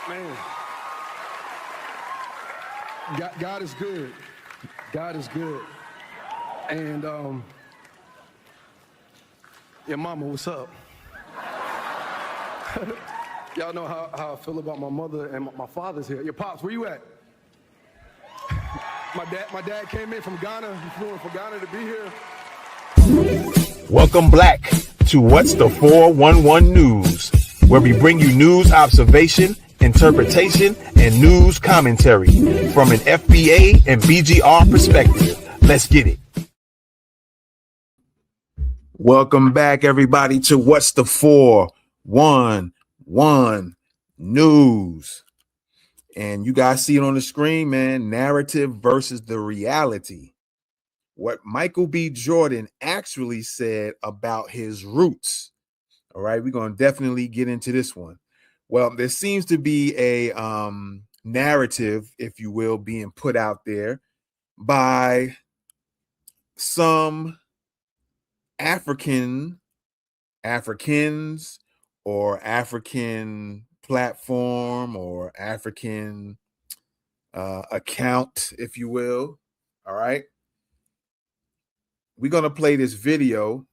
Man, God is good. God is good. And yeah, mama, what's up? Y'all know how I feel about my mother and my father's here. Your pops, where you at? My dad came in from Ghana. He flew in from Ghana to be here. Welcome back to What's the 411 News, where we bring you news observation, interpretation, and news commentary from an FBA and BGR perspective. Let's get it. Welcome back, everybody, to What's the 411 News. And you guys see it on the screen, man. Narrative versus the reality. What Michael B. Jordan actually said about his roots. All right, we're going to definitely get into this one. Well, there seems to be a narrative, if you will, being put out there by some Africans or African platform or African account, if you will. All right. We're going to play this video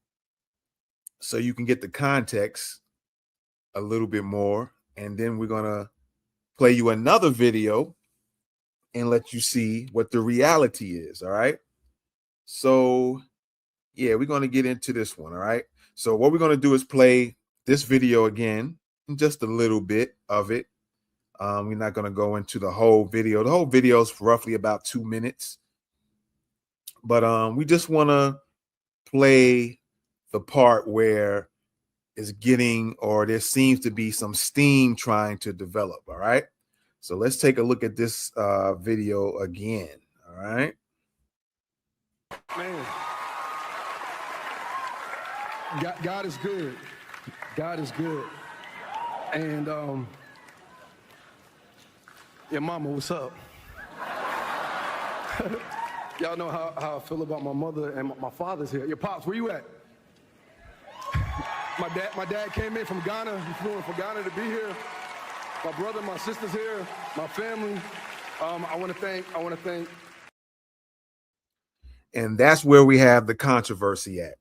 so you can get the context a little bit more. And then we're going to play you another video and let you see what the reality is. All right. So, yeah, we're going to get into this one. All right. So what we're going to do is play this video again, just a little bit of it. We're not going to go into the whole video. The whole video is roughly about 2 minutes. But we just want to play the part where it's getting, or there seems to be some steam trying to develop. All right. So let's take a look at this video again. All right. Man, God is good. God is good. And yeah, mama, what's up? Y'all know how I feel about my mother and my father's here. Your pops, where you at? My dad came in from Ghana. He flew in from Ghana to be here. My brother, my sister's here. My family. I want to thank. And that's where we have the controversy at.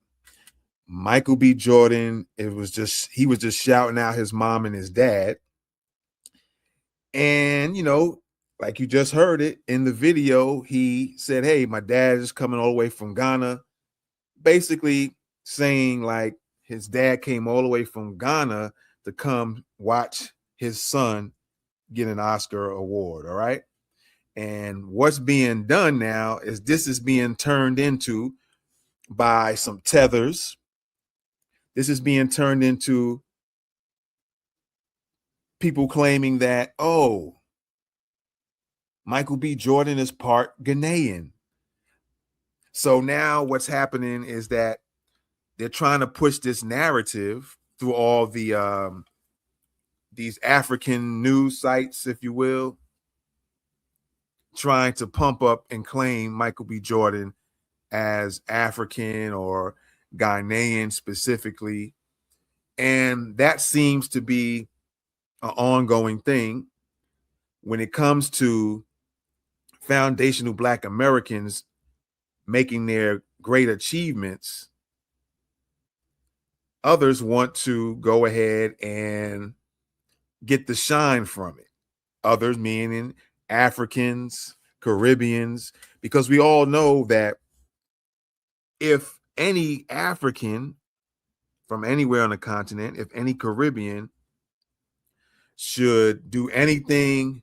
Michael B. Jordan, he was just shouting out his mom and his dad. And, you know, like you just heard it in the video, he said, hey, my dad is coming all the way from Ghana. Basically saying like his dad came all the way from Ghana to come watch his son get an Oscar award. All right. And what's being done now is this is being turned into by some tethers. This is being turned into people claiming that, oh, Michael B. Jordan is part Ghanaian. So now what's happening is that they're trying to push this narrative through all the these African news sites, if you will, trying to pump up and claim Michael B. Jordan as African or Ghanaian specifically. And that seems to be an ongoing thing when it comes to foundational Black Americans making their great achievements. Others want to go ahead and get the shine from it. Others, meaning Africans, Caribbeans, because we all know that if any African from anywhere on the continent, if any Caribbean should do anything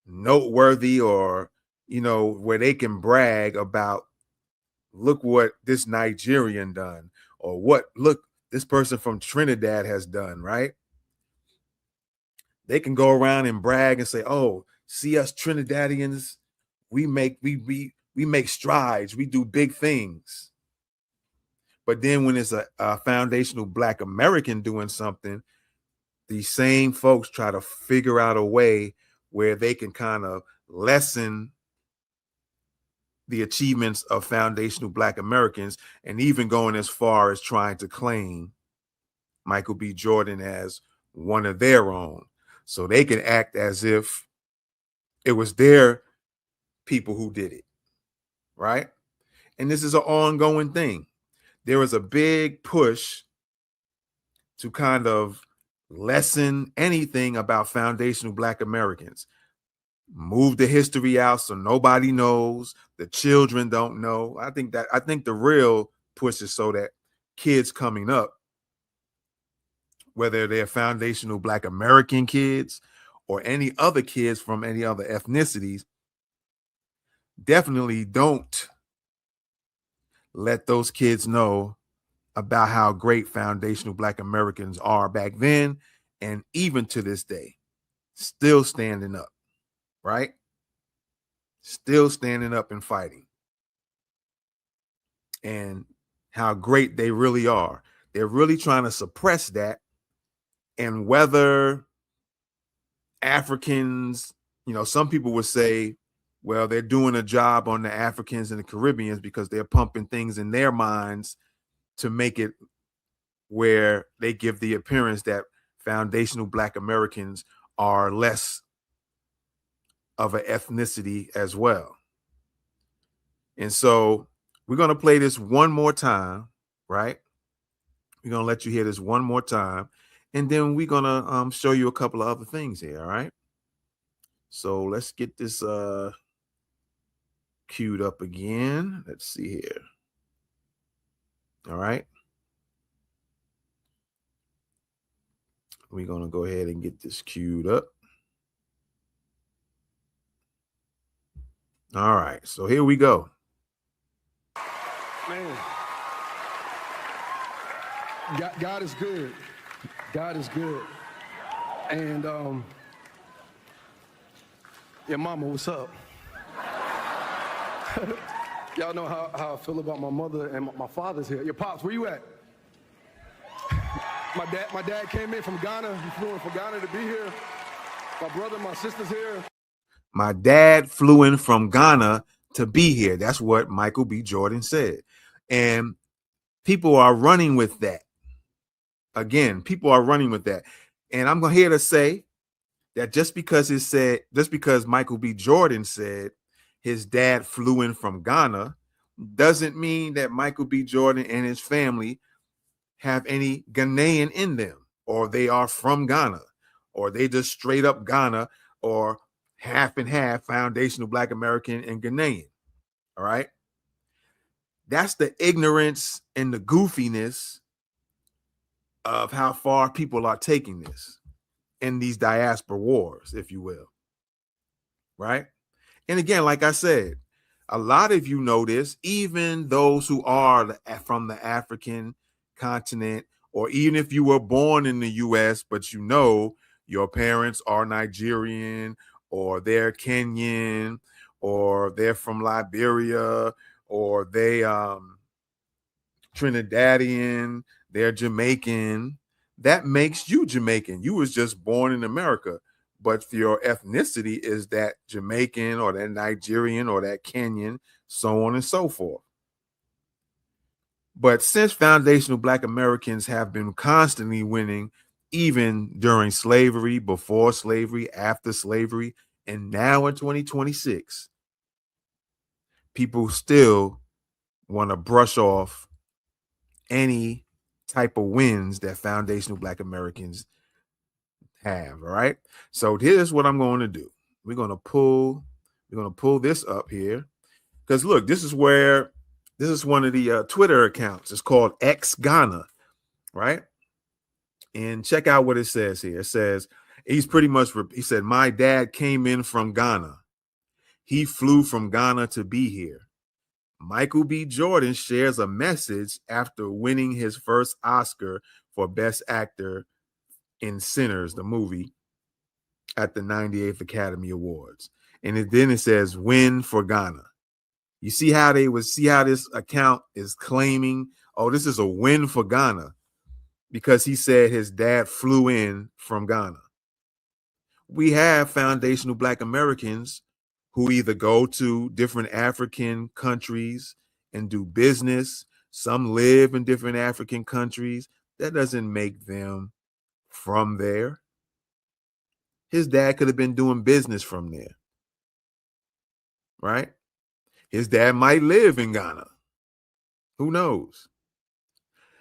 noteworthy or, you know, where they can brag about, look what this Nigerian done, or look, this person from Trinidad has done, right? They can go around and brag and say, oh, see us Trinidadians, we make strides, we do big things. But then when it's a foundational Black American doing something, these same folks try to figure out a way where they can kind of lessen the achievements of foundational Black Americans, and even going as far as trying to claim Michael B. Jordan as one of their own. so they can act as if it was their people who did it, right? And this is an ongoing thing. There was a big push to kind of lessen anything about foundational Black Americans. Move the history out so nobody knows, the children don't know. I think the real push is so that kids coming up, whether they're foundational Black American kids or any other kids from any other ethnicities, definitely don't let those kids know about how great foundational Black Americans are back then and even to this day, still standing up, right? Still standing up and fighting. And how great they really are. They're really trying to suppress that. And whether Africans, some people would say, well, they're doing a job on the Africans and the Caribbeans because they're pumping things in their minds to make it where they give the appearance that foundational Black Americans are less of an ethnicity as well. And so we're going to play this one more time, right? We're going to let you hear this one more time, and then we're going to show you a couple of other things here, all right? So let's get this queued up again. Let's see here. All right. We're going to go ahead and get this queued up. All right. So here we go. Man, God is good. God is good. And yeah, mama, what's up? Y'all know how I feel about my mother and my father's here. Your pops, where you at? My dad came in from Ghana. He flew in from Ghana to be here. My brother, my sister's here. My dad flew in from Ghana to be here. That's what Michael B. Jordan said. And people are running with that. Again, people are running with that. And I'm here to say that just because Michael B. Jordan said his dad flew in from Ghana doesn't mean that Michael B. Jordan and his family have any Ghanaian in them, or they are from Ghana, or they just straight up Ghana, or half and half foundational Black American and Ghanaian. All right. That's the ignorance and the goofiness of how far people are taking this in these diaspora wars, if you will. Right. And again, like I said, a lot of you know this, even those who are from the African continent, or even if you were born in the U.S., but your parents are Nigerian, or they're Kenyan, or they're from Liberia, or they Trinidadian, they're Jamaican. That makes you Jamaican. You was just born in America, but your ethnicity is that Jamaican or that Nigerian or that Kenyan, so on and so forth. But since foundational Black Americans have been constantly winning, even during slavery, before slavery, after slavery, and now in 2026, people still want to brush off any type of wins that foundational Black Americans have. All right. So here's what I'm going to do. We're going to pull this up here, because look, this is one of the Twitter accounts. It's called X Ghana, right? And check out what it says here. It says he said, my dad came in from Ghana. He flew from Ghana to be here. Michael B. Jordan shares a message after winning his first Oscar for Best Actor in Sinners, the movie, at the 98th Academy Awards. And then it says, win for Ghana. You see how this account is claiming, oh, this is a win for Ghana, because he said his dad flew in from Ghana. We have foundational Black Americans who either go to different African countries and do business. Some live in different African countries. That doesn't make them from there. His dad could have been doing business from there, right? His dad might live in Ghana. Who knows?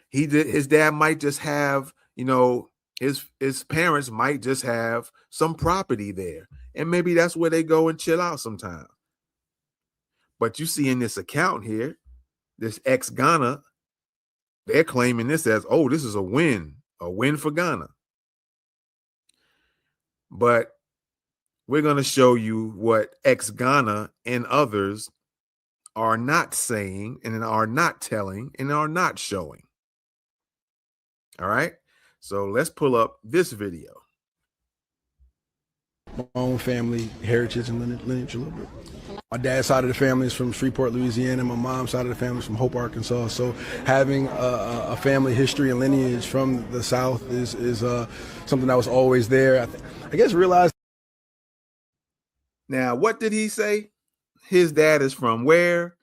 His dad might just have, his parents might just have some property there. And maybe that's where they go and chill out sometime. But you see in this account here, this ex-Ghana, they're claiming this as, oh, this is a win for Ghana. But we're going to show you what ex-Ghana and others are not saying and are not telling and are not showing. All right. So let's pull up this video. My own family heritage and lineage a little bit. My dad's side of the family is from Shreveport, Louisiana. My mom's side of the family is from Hope, Arkansas. So having a family history and lineage from the South is something that was always there. I guess realize. Now, what did he say? His dad is from where?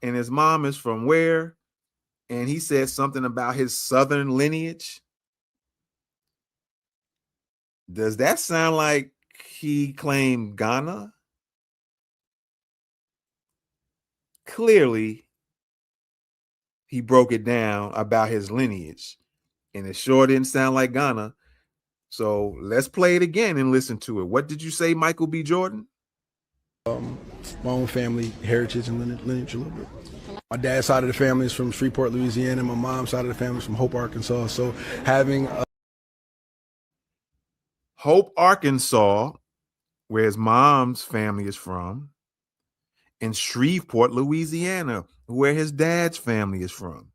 And his mom is from where? And he said something about his Southern lineage. Does that sound like he claimed Ghana? Clearly, he broke it down about his lineage, and it sure didn't sound like Ghana. So let's play it again and listen to it. What did you say, Michael B. Jordan? My own family heritage and lineage a little bit. My dad's side of the family is from Shreveport, Louisiana. My mom's side of the family is from Hope, Arkansas. So having Hope, Arkansas, where his mom's family is from, and Shreveport, Louisiana, where his dad's family is from.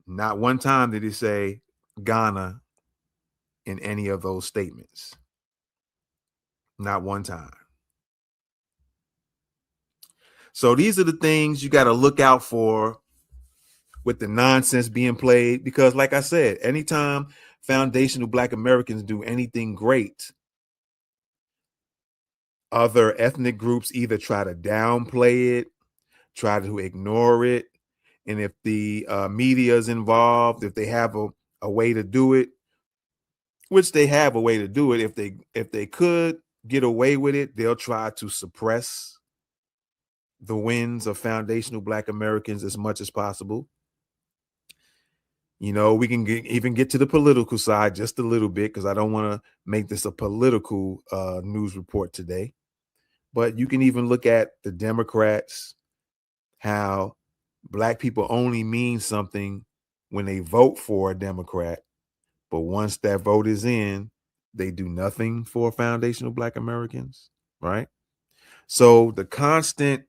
Not one time did he say Ghana in any of those statements. Not one time. So these are the things you got to look out for with the nonsense being played, because like I said, anytime foundational Black Americans do anything great, other ethnic groups either try to downplay it, try to ignore it. And if the media is involved, if they have a way to do it, which they have a way to do it, if they could get away with it, they'll try to suppress the wins of foundational Black Americans as much as possible. We can even get to the political side just a little bit, because I don't want to make this a political news report today. But you can even look at the Democrats, how Black people only mean something when they vote for a Democrat. But once that vote is in, they do nothing for foundational Black Americans, right? So the constant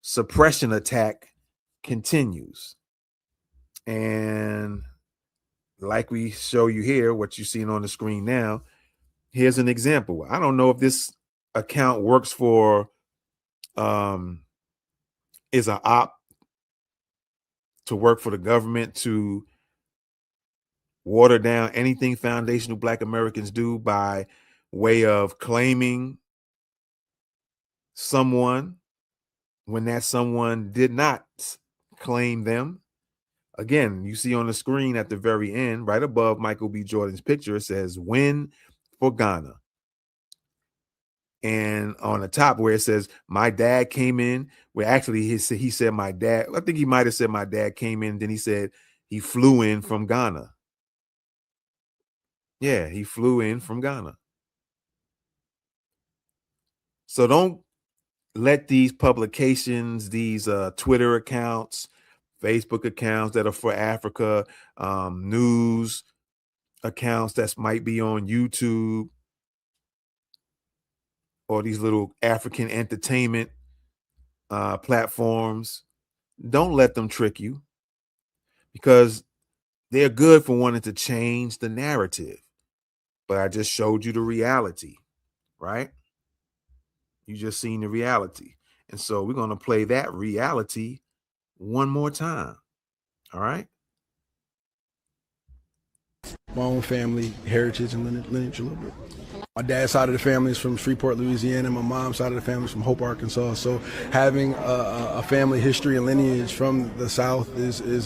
suppression attack continues. And like we show you here, what you're seeing on the screen now, here's an example. I don't know if this account works for, is an op to work for the government to water down anything foundational Black Americans do by way of claiming someone when that someone did not claim them. Again, you see on the screen at the very end, right above Michael B. Jordan's picture, it says win for Ghana. And on the top where it says my dad came in, where actually he said my dad, I think he might have said my dad came in, then he said he flew in from Ghana. Yeah, he flew in from Ghana. So don't let these publications, these Twitter accounts, Facebook accounts that are for Africa, news accounts that might be on YouTube, or these little African entertainment platforms, don't let them trick you, because they're good for wanting to change the narrative. But I just showed you the reality, right? You just seen the reality. And so we're going to play that reality one more time. All right. My own family heritage and lineage a little bit. My dad's side of the family is from Shreveport, Louisiana. My mom's side of the family is from Hope, Arkansas. So having a family history and lineage from the South is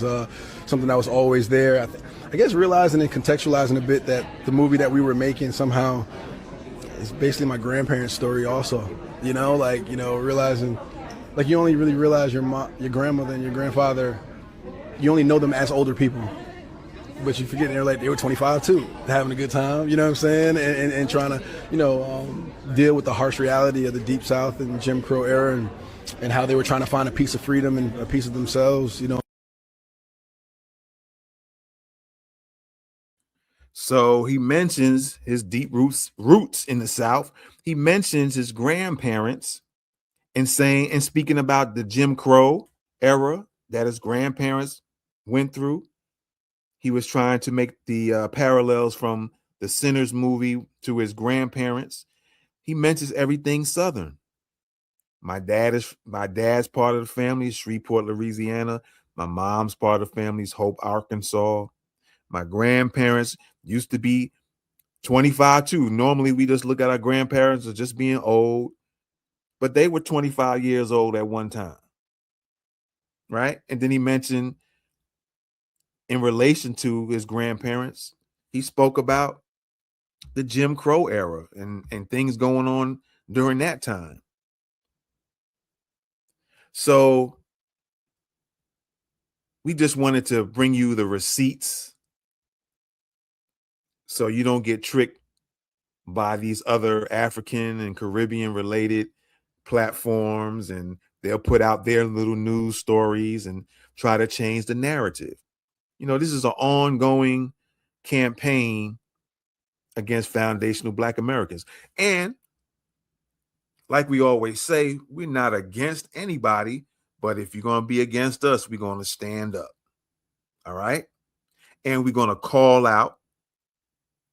something that was always there. I guess realizing and contextualizing a bit that the movie that we were making somehow it's basically my grandparents' story also. You know, like, you know, realizing, like, you only really realize your grandmother and your grandfather, you only know them as older people. But you forget they're like, they were 25 too, having a good time, you know what I'm saying? And trying to, you know, deal with the harsh reality of the Deep South and Jim Crow era, and how they were trying to find a piece of freedom and a piece of themselves, you know. So he mentions his deep roots in the South. He mentions his grandparents and speaking about the Jim Crow era that his grandparents went through. He was trying to make the parallels from the Sinners movie to his grandparents. He mentions everything Southern. My dad's part of the family is Shreveport, Louisiana. My mom's part of the family is Hope, Arkansas. My grandparents used to be 25 too. Normally we just look at our grandparents as just being old, but they were 25 years old at one time. Right? And then he mentioned, in relation to his grandparents, he spoke about the Jim Crow era and things going on during that time. So we just wanted to bring you the receipts so you don't get tricked by these other African and Caribbean related platforms, and they'll put out their little news stories and try to change the narrative. You know, this is an ongoing campaign against foundational Black Americans. And like we always say, we're not against anybody, but if you're going to be against us, we're going to stand up. All right. And we're going to call out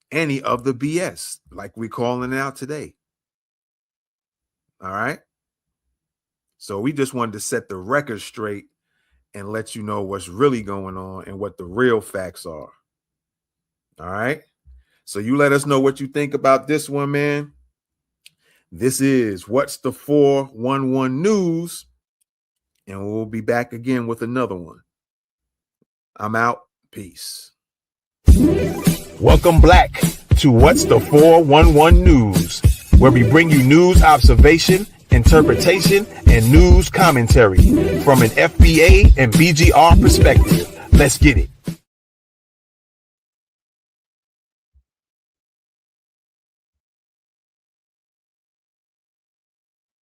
any of the BS like we're calling it out today. All right. So we just wanted to set the record straight and let you know what's really going on and what the real facts are. All right. So you let us know what you think about this one, man. This is What's the 411 News, and we'll be back again with another one. I'm out. Peace. Welcome back to What's the 411 News, where we bring you news observation, interpretation, and news commentary from an FBA and BGR perspective. Let's get it.